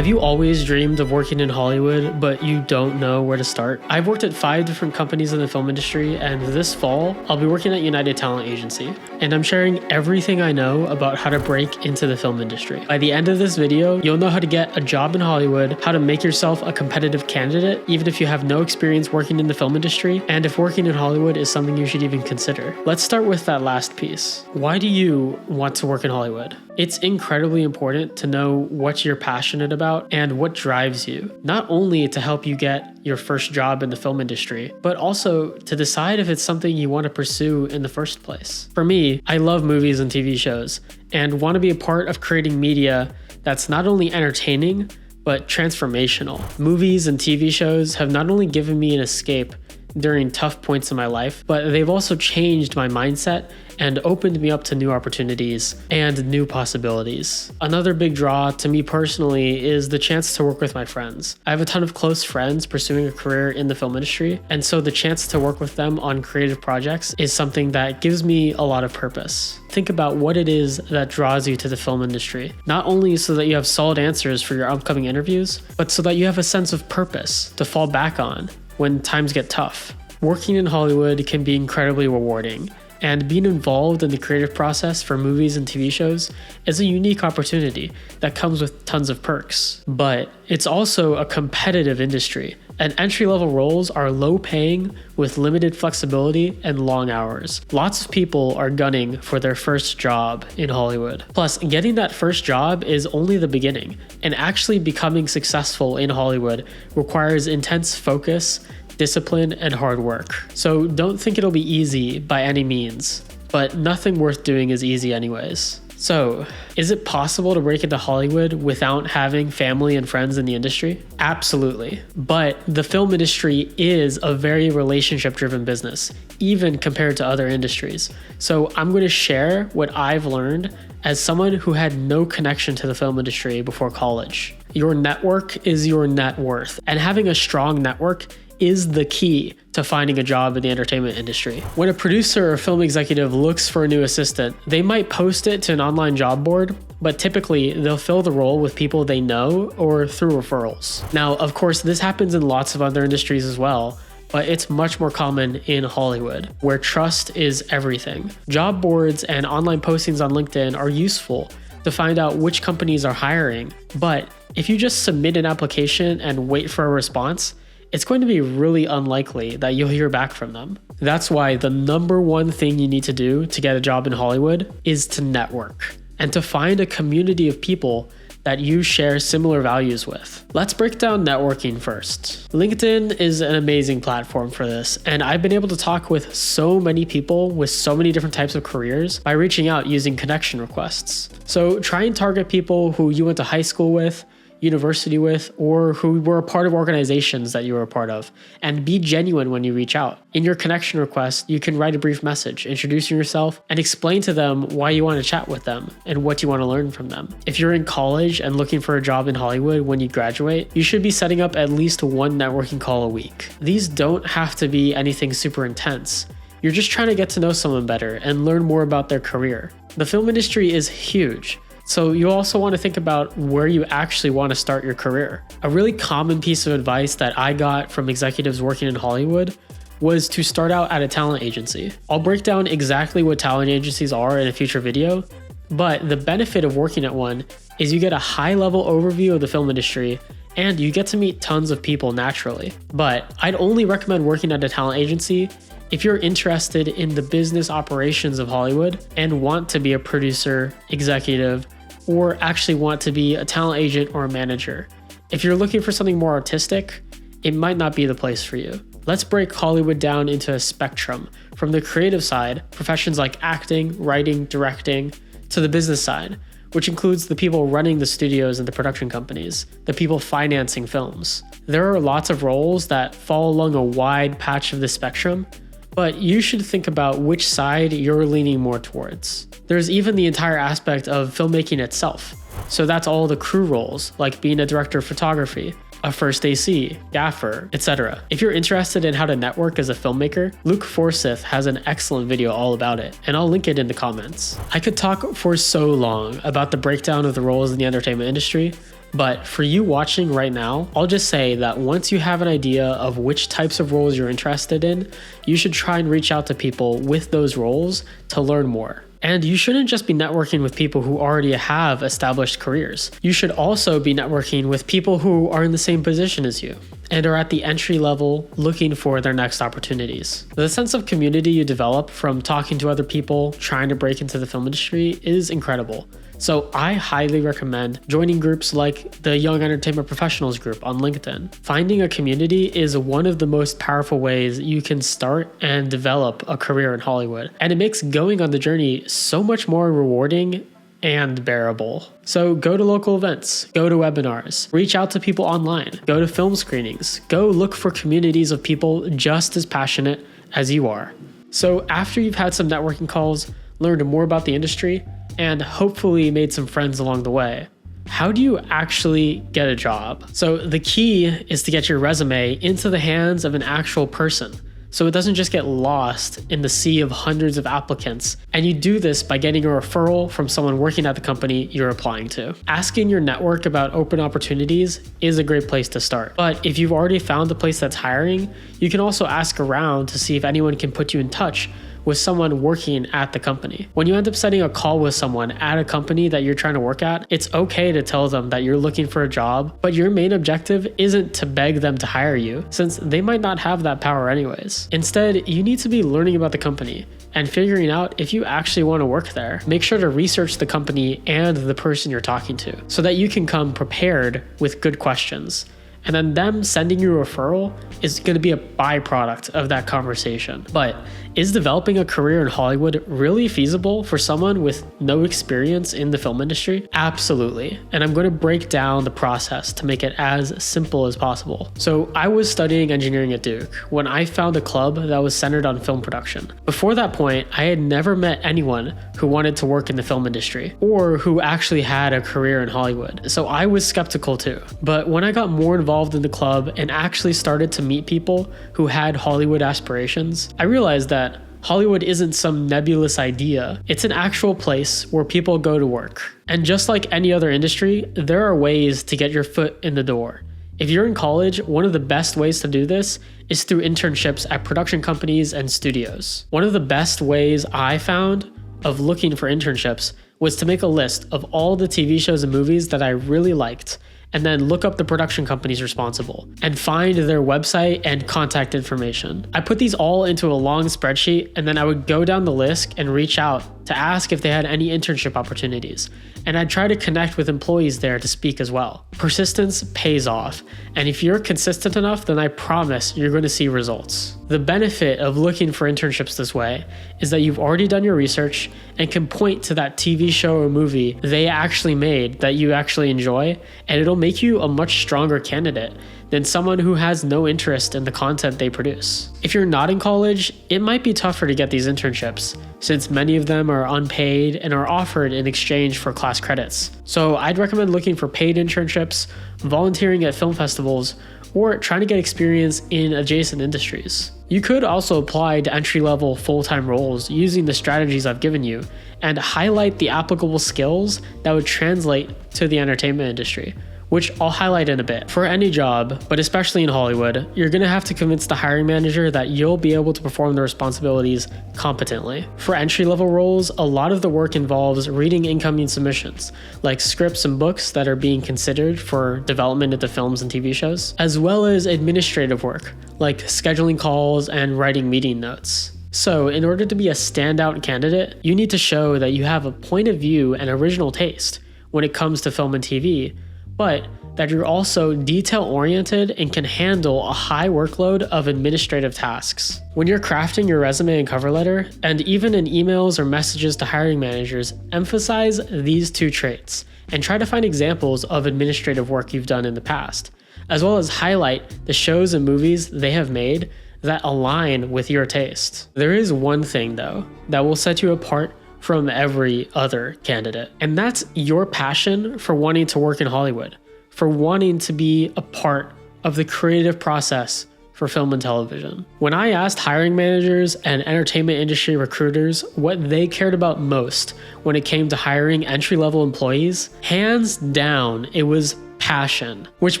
Have you always dreamed of working in Hollywood, but you don't know where to start? I've worked at 5 different companies in the film industry, and this fall, I'll be working at United Talent Agency, and I'm sharing everything I know about how to break into the film industry. By the end of this video, you'll know how to get a job in Hollywood, how to make yourself a competitive candidate, even if you have no experience working in the film industry, and if working in Hollywood is something you should even consider. Let's start with that last piece. Why do you want to work in Hollywood? It's incredibly important to know what you're passionate about and what drives you, not only to help you get your first job in the film industry, but also to decide if it's something you want to pursue in the first place. For me, I love movies and TV shows and want to be a part of creating media that's not only entertaining, but transformational. Movies and TV shows have not only given me an escape during tough points in my life, but they've also changed my mindset and opened me up to new opportunities and new possibilities. Another big draw to me personally is the chance to work with my friends. I have a ton of close friends pursuing a career in the film industry, and so the chance to work with them on creative projects is something that gives me a lot of purpose. Think about what it is that draws you to the film industry, not only so that you have solid answers for your upcoming interviews, but so that you have a sense of purpose to fall back on when times get tough. Working in Hollywood can be incredibly rewarding, and being involved in the creative process for movies and TV shows is a unique opportunity that comes with tons of perks. But it's also a competitive industry, and entry-level roles are low-paying with limited flexibility and long hours. Lots of people are gunning for their first job in Hollywood. Plus, getting that first job is only the beginning, and actually becoming successful in Hollywood requires intense focus, discipline, and hard work. So don't think it'll be easy by any means, but nothing worth doing is easy anyways. So, is it possible to break into Hollywood without having family and friends in the industry? Absolutely. But the film industry is a very relationship-driven business, even compared to other industries. So I'm going to share what I've learned as someone who had no connection to the film industry before college. Your network is your net worth, and having a strong network is the key to finding a job in the entertainment industry. When a producer or film executive looks for a new assistant, they might post it to an online job board, but typically they'll fill the role with people they know or through referrals. Now, of course, this happens in lots of other industries as well, but it's much more common in Hollywood, where trust is everything. Job boards and online postings on LinkedIn are useful to find out which companies are hiring, but if you just submit an application and wait for a response, it's going to be really unlikely that you'll hear back from them. That's why the number one thing you need to do to get a job in Hollywood is to network and to find a community of people that you share similar values with. Let's break down networking first. LinkedIn is an amazing platform for this, and I've been able to talk with so many people with so many different types of careers by reaching out using connection requests. So try and target people who you went to high school with, university with, or who were a part of organizations that you were a part of, and be genuine when you reach out. In your connection request, you can write a brief message introducing yourself and explain to them why you want to chat with them and what you want to learn from them. If you're in college and looking for a job in Hollywood when you graduate, you should be setting up at least one networking call a week. These don't have to be anything super intense. You're just trying to get to know someone better and learn more about their career. The film industry is huge, so you also want to think about where you actually want to start your career. A really common piece of advice that I got from executives working in Hollywood was to start out at a talent agency. I'll break down exactly what talent agencies are in a future video, but the benefit of working at one is you get a high-level overview of the film industry and you get to meet tons of people naturally. But I'd only recommend working at a talent agency if you're interested in the business operations of Hollywood and want to be a producer, executive, or actually want to be a talent agent or a manager. If you're looking for something more artistic, it might not be the place for you. Let's break Hollywood down into a spectrum, from the creative side, professions like acting, writing, directing, to the business side, which includes the people running the studios and the production companies, the people financing films. There are lots of roles that fall along a wide patch of the spectrum, but you should think about which side you're leaning more towards. There's even the entire aspect of filmmaking itself. So that's all the crew roles, like being a director of photography, a first AC, gaffer, etc. If you're interested in how to network as a filmmaker, Luke Forsyth has an excellent video all about it, and I'll link it in the comments. I could talk for so long about the breakdown of the roles in the entertainment industry, But for you watching right now, I'll just say that once you have an idea of which types of roles you're interested in, you should try and reach out to people with those roles to learn more. And you shouldn't just be networking with people who already have established careers. You should also be networking with people who are in the same position as you and are at the entry level looking for their next opportunities. The sense of community you develop from talking to other people trying to break into the film industry is incredible. So I highly recommend joining groups like the Young Entertainment Professionals group on LinkedIn. Finding a community is one of the most powerful ways you can start and develop a career in Hollywood. And it makes going on the journey so much more rewarding and bearable. So go to local events, go to webinars, reach out to people online, go to film screenings, go look for communities of people just as passionate as you are. So after you've had some networking calls, learned more about the industry, and hopefully made some friends along the way, how do you actually get a job? So the key is to get your resume into the hands of an actual person, so it doesn't just get lost in the sea of hundreds of applicants. And you do this by getting a referral from someone working at the company you're applying to. Asking your network about open opportunities is a great place to start. But if you've already found a place that's hiring, you can also ask around to see if anyone can put you in touch with someone working at the company. When you end up setting a call with someone at a company that you're trying to work at, it's okay to tell them that you're looking for a job, but your main objective isn't to beg them to hire you, since they might not have that power anyways. Instead, you need to be learning about the company and figuring out if you actually want to work there. Make sure to research the company and the person you're talking to so that you can come prepared with good questions. And then them sending you a referral is going to be a byproduct of that conversation. But is developing a career in Hollywood really feasible for someone with no experience in the film industry? Absolutely. And I'm going to break down the process to make it as simple as possible. So I was studying engineering at Duke when I found a club that was centered on film production. Before that point, I had never met anyone who wanted to work in the film industry or who actually had a career in Hollywood. So I was skeptical too. But when I got more involved in the club and actually started to meet people who had Hollywood aspirations, I realized that Hollywood isn't some nebulous idea. It's an actual place where people go to work. And just like any other industry, there are ways to get your foot in the door. If you're in college, one of the best ways to do this is through internships at production companies and studios. One of the best ways I found of looking for internships was to make a list of all the TV shows and movies that I really liked, and then look up the production companies responsible and find their website and contact information. I put these all into a long spreadsheet, and then I would go down the list and reach out to ask if they had any internship opportunities. And I'd try to connect with employees there to speak as well. Persistence pays off, and if you're consistent enough, then I promise you're going to see results. The benefit of looking for internships this way is that you've already done your research and can point to that TV show or movie they actually made that you actually enjoy, and it'll make you a much stronger candidate than someone who has no interest in the content they produce. If you're not in college, it might be tougher to get these internships, since many of them are unpaid and are offered in exchange for class credits. So I'd recommend looking for paid internships, volunteering at film festivals, or trying to get experience in adjacent industries. You could also apply to entry-level full-time roles using the strategies I've given you and highlight the applicable skills that would translate to the entertainment industry, which I'll highlight in a bit. For any job, but especially in Hollywood, you're gonna have to convince the hiring manager that you'll be able to perform the responsibilities competently. For entry-level roles, a lot of the work involves reading incoming submissions, like scripts and books that are being considered for development into films and TV shows, as well as administrative work, like scheduling calls and writing meeting notes. So in order to be a standout candidate, you need to show that you have a point of view and original taste when it comes to film and TV, but that you're also detail-oriented and can handle a high workload of administrative tasks. When you're crafting your resume and cover letter, and even in emails or messages to hiring managers, emphasize these two traits and try to find examples of administrative work you've done in the past, as well as highlight the shows and movies they have made that align with your taste. There is one thing, though, that will set you apart from every other candidate. And that's your passion for wanting to work in Hollywood, for wanting to be a part of the creative process for film and television. When I asked hiring managers and entertainment industry recruiters what they cared about most when it came to hiring entry-level employees, hands down, it was passion. Which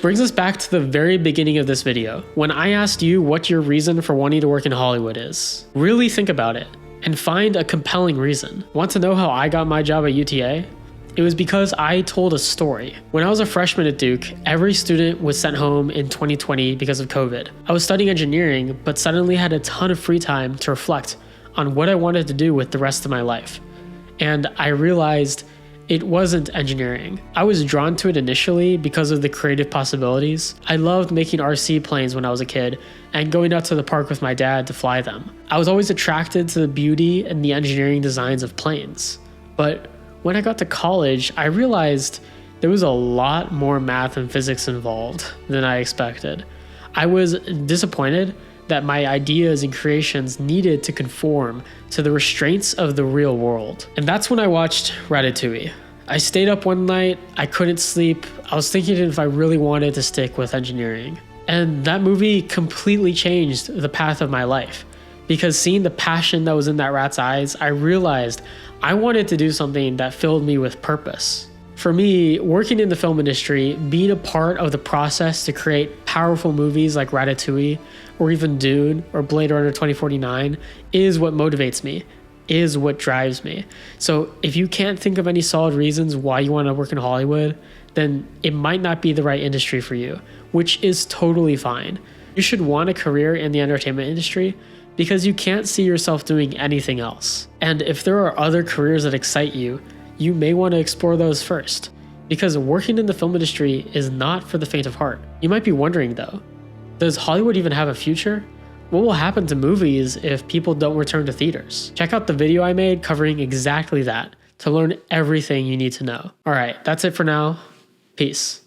brings us back to the very beginning of this video, when I asked you what your reason for wanting to work in Hollywood is. Really think about it and find a compelling reason. Want to know how I got my job at UTA? It was because I told a story. When I was a freshman at Duke, every student was sent home in 2020 because of COVID. I was studying engineering, but suddenly had a ton of free time to reflect on what I wanted to do with the rest of my life. And I realized it wasn't engineering. I was drawn to it initially because of the creative possibilities. I loved making RC planes when I was a kid and going out to the park with my dad to fly them. I was always attracted to the beauty and the engineering designs of planes. But when I got to college, I realized there was a lot more math and physics involved than I expected. I was disappointed that my ideas and creations needed to conform to the restraints of the real world. And that's when I watched Ratatouille. I stayed up one night, I couldn't sleep, I was thinking if I really wanted to stick with engineering. And that movie completely changed the path of my life. Because seeing the passion that was in that rat's eyes, I realized I wanted to do something that filled me with purpose. For me, working in the film industry, being a part of the process to create powerful movies like Ratatouille, or even Dune, or Blade Runner 2049, is what motivates me, is what drives me. So if you can't think of any solid reasons why you want to work in Hollywood, then it might not be the right industry for you, which is totally fine. You should want a career in the entertainment industry because you can't see yourself doing anything else. And if there are other careers that excite you, you may want to explore those first, because working in the film industry is not for the faint of heart. You might be wondering though, does Hollywood even have a future? What will happen to movies if people don't return to theaters? Check out the video I made covering exactly that to learn everything you need to know. All right, that's it for now. Peace.